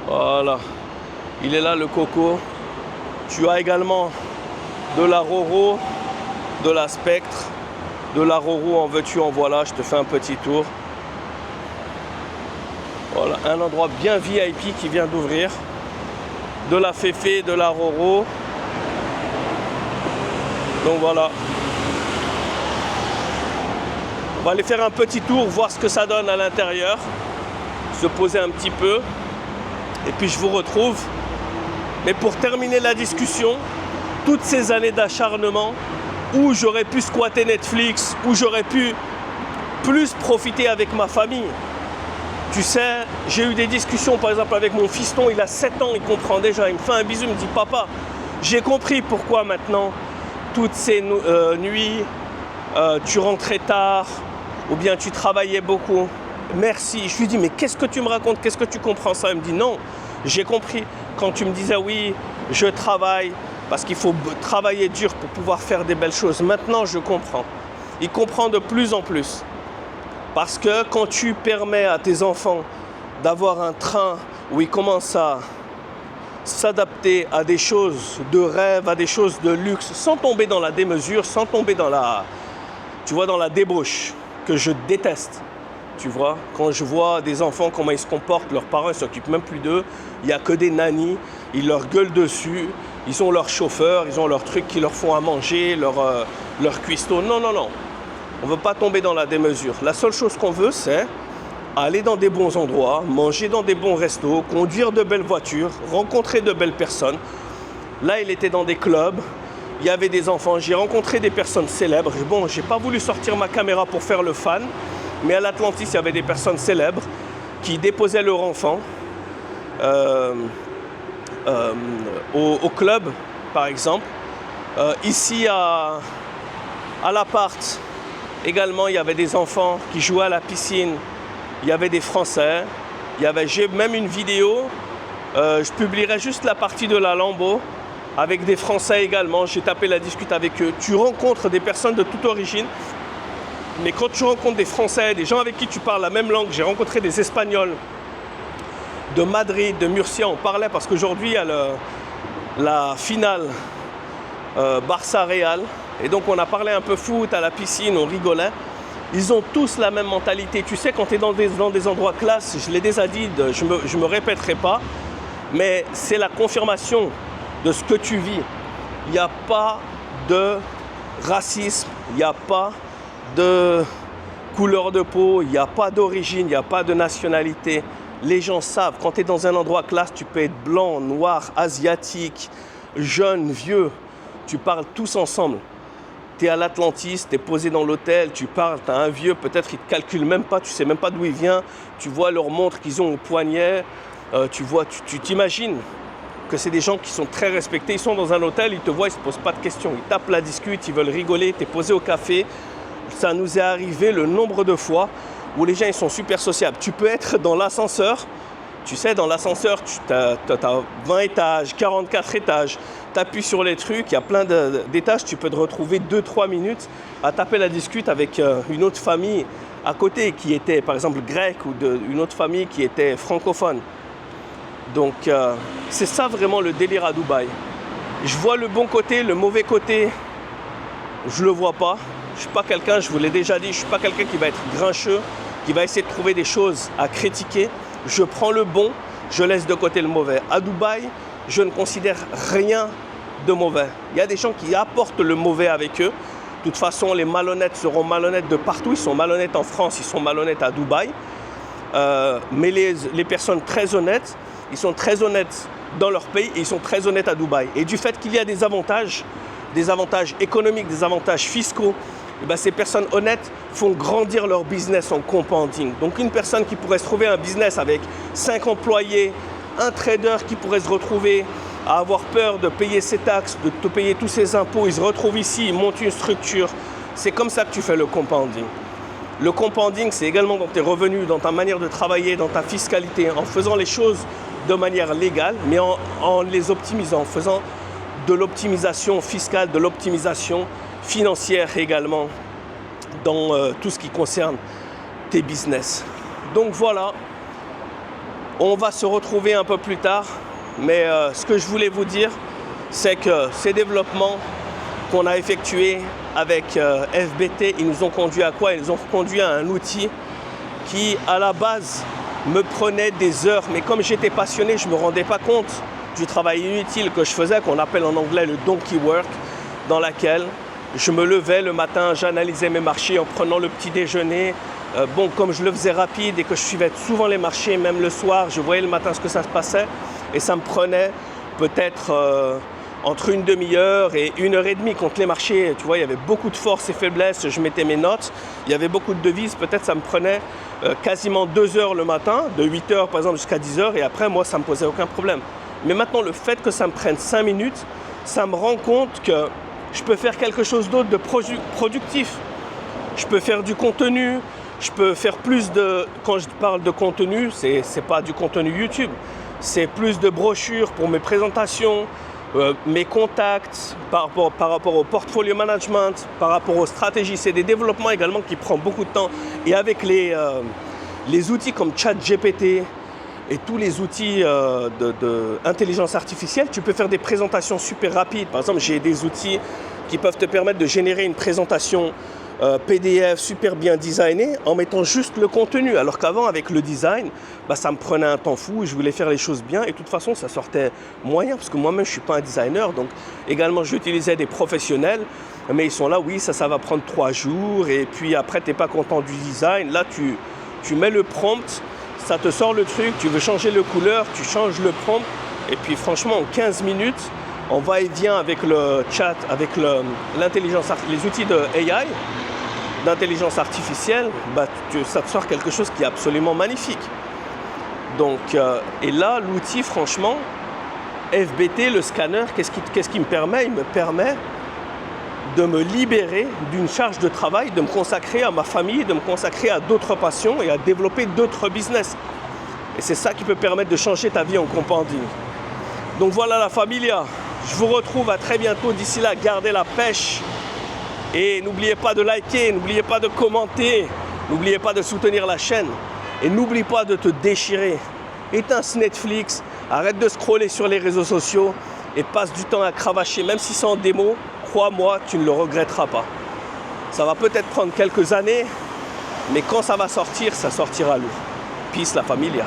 Voilà. Il est là le coco. Tu as également de la Roro, de la Spectre, de la Roro en veux-tu en voilà. Je te fais un petit tour. Voilà, un endroit bien VIP qui vient d'ouvrir. De la Féfé, de la Roro. Donc voilà. On va aller faire un petit tour, voir ce que ça donne à l'intérieur. Se poser un petit peu. Et puis je vous retrouve. Mais pour terminer la discussion, toutes ces années d'acharnement, où j'aurais pu squatter Netflix, où j'aurais pu plus profiter avec ma famille. Tu sais, j'ai eu des discussions par exemple avec mon fiston, il a 7 ans, il comprend déjà, il me fait un bisou, il me dit « Papa, j'ai compris pourquoi maintenant, toutes ces nuits, tu rentrais tard, ou bien tu travaillais beaucoup. Merci. » Je lui dis « Mais qu'est-ce que tu me racontes? Qu'est-ce que tu comprends ça ?» Il me dit « Non, j'ai compris. Quand tu me disais oui, je travaille, parce qu'il faut travailler dur pour pouvoir faire des belles choses. Maintenant, je comprends. » Il comprend de plus en plus. Parce que quand tu permets à tes enfants d'avoir un train où ils commencent à s'adapter à des choses de rêve, à des choses de luxe, sans tomber dans la démesure, sans tomber dans la, tu vois, dans la débauche, que je déteste. Tu vois, quand je vois des enfants, comment ils se comportent, leurs parents ne s'occupent même plus d'eux, il n'y a que des nannies, ils leur gueulent dessus, ils ont leur chauffeur, ils ont leurs trucs qui leur font à manger, leur cuistot. Non, non, non, on ne veut pas tomber dans la démesure. La seule chose qu'on veut, c'est aller dans des bons endroits, manger dans des bons restos, conduire de belles voitures, rencontrer de belles personnes. Là, il était dans des clubs, il y avait des enfants, j'ai rencontré des personnes célèbres. Bon, je n'ai pas voulu sortir ma caméra pour faire le fan, mais à l'Atlantis, il y avait des personnes célèbres qui déposaient leurs enfants au club, par exemple. Ici, à l'appart, également, il y avait des enfants qui jouaient à la piscine. Il y avait des Français. J'ai même une vidéo. Je publierai juste la partie de la Lambeau avec des Français également. J'ai tapé la discute avec eux. Tu rencontres des personnes de toute origine. Mais quand tu rencontres des Français, des gens avec qui tu parles la même langue, j'ai rencontré des Espagnols de Madrid, de Murcia, on parlait parce qu'aujourd'hui il y a la finale Barça-Real. Et donc on a parlé un peu foot à la piscine, on rigolait. Ils ont tous la même mentalité. Tu sais, quand tu es dans des endroits classe, je l'ai déjà dit, je me répéterai pas, mais c'est la confirmation de ce que tu vis. Il n'y a pas de racisme, il n'y a pas de couleur de peau, il n'y a pas d'origine, il n'y a pas de nationalité. Les gens savent, quand tu es dans un endroit classe, tu peux être blanc, noir, asiatique, jeune, vieux. Tu parles tous ensemble. Tu es à l'Atlantis, tu es posé dans l'hôtel, tu parles, tu as un vieux, peut-être il ne te calcule même pas, tu ne sais même pas d'où il vient. Tu vois leur montre qu'ils ont au poignet, tu t'imagines que c'est des gens qui sont très respectés. Ils sont dans un hôtel, ils te voient, ils ne se posent pas de questions. Ils tapent la discute, ils veulent rigoler, tu es posé au café. Ça nous est arrivé le nombre de fois où les gens ils sont super sociables. Tu peux être dans l'ascenseur, tu sais, dans l'ascenseur, tu as 20 étages, 44 étages, tu appuies sur les trucs, il y a plein d'étages, tu peux te retrouver 2-3 minutes à taper la discute avec une autre famille à côté qui était par exemple grecque ou une autre famille qui était francophone. Donc c'est ça vraiment le délire à Dubaï. Je vois le bon côté, le mauvais côté, je le vois pas. Je suis pas quelqu'un, je vous l'ai déjà dit, je suis pas quelqu'un qui va être grincheux, qui va essayer de trouver des choses à critiquer. Je prends le bon, je laisse de côté le mauvais. À Dubaï, je ne considère rien de mauvais. Il y a des gens qui apportent le mauvais avec eux. De toute façon, les malhonnêtes seront malhonnêtes de partout. Ils sont malhonnêtes en France, ils sont malhonnêtes à Dubaï. Mais les personnes très honnêtes, ils sont très honnêtes dans leur pays et ils sont très honnêtes à Dubaï. Et du fait qu'il y a des avantages économiques, des avantages fiscaux, et bien, ces personnes honnêtes font grandir leur business en compounding. Donc une personne qui pourrait se trouver un business avec 5 employés, un trader qui pourrait se retrouver à avoir peur de payer ses taxes, de te payer tous ses impôts, il se retrouve ici, il monte une structure. C'est comme ça que tu fais le compounding. Le compounding, c'est également dans tes revenus, dans ta manière de travailler, dans ta fiscalité, en faisant les choses de manière légale, mais en les optimisant, en faisant de l'optimisation fiscale, de l'optimisation financière également dans tout ce qui concerne tes business. Donc voilà, On va se retrouver un peu plus tard, mais ce que je voulais vous dire, c'est que ces développements qu'on a effectués avec FBT, ils nous ont conduit à quoi? Ils nous ont conduit à un outil qui, à la base, me prenait des heures. Mais comme j'étais passionné, je ne me rendais pas compte du travail inutile que je faisais, qu'on appelle en anglais le donkey work, dans laquelle je me levais le matin, j'analysais mes marchés en prenant le petit déjeuner. Comme je le faisais rapide et que je suivais souvent les marchés, même le soir, je voyais le matin ce que ça se passait. Et ça me prenait peut-être entre une demi-heure et 1 heure et demie. Contre les marchés, tu vois, il y avait beaucoup de forces et faiblesses, je mettais mes notes. Il y avait beaucoup de devises, peut-être ça me prenait quasiment 2 heures le matin, de 8 heures par exemple jusqu'à 10 heures. Et après, moi, ça ne me posait aucun problème. Mais maintenant, le fait que ça me prenne 5 minutes, ça me rend compte que je peux faire quelque chose d'autre de productif. Je peux faire du contenu, je peux faire plus de... Quand je parle de contenu, c'est pas du contenu YouTube. C'est plus de brochures pour mes présentations, mes contacts, par rapport au portfolio management, par rapport aux stratégies. C'est des développements également qui prennent beaucoup de temps. Et avec les outils comme ChatGPT et tous les outils d'intelligence artificielle, tu peux faire des présentations super rapides. Par exemple, j'ai des outils qui peuvent te permettre de générer une présentation PDF super bien designé en mettant juste le contenu. Alors qu'avant, avec le design, ça me prenait un temps fou. Je voulais faire les choses bien et de toute façon, ça sortait moyen parce que moi-même, je ne suis pas un designer. Donc, également, j'utilisais des professionnels. Mais ils sont là, oui, ça va prendre 3 jours. Et puis après, tu n'es pas content du design. Là, tu mets le prompt, ça te sort le truc. Tu veux changer le couleur, tu changes le prompt. Et puis franchement, en 15 minutes, on va et vient avec le chat, avec l'intelligence, les outils de AI, d'intelligence artificielle, ça te sort quelque chose qui est absolument magnifique. Donc, et là, l'outil, franchement, FBT, le scanner, qu'est-ce qui me permet? Il me permet de me libérer d'une charge de travail, de me consacrer à ma famille, de me consacrer à d'autres passions et à développer d'autres business. Et c'est ça qui peut permettre de changer ta vie en compounding. Donc voilà la familia. Je vous retrouve à très bientôt. D'ici là, gardez la pêche. Et n'oubliez pas de liker, n'oubliez pas de commenter, n'oubliez pas de soutenir la chaîne. Et n'oublie pas de te déchirer. Éteins Netflix, arrête de scroller sur les réseaux sociaux et passe du temps à cravacher. Même si c'est en démo, crois-moi, tu ne le regretteras pas. Ça va peut-être prendre quelques années, mais quand ça va sortir, ça sortira lourd. Peace la familia.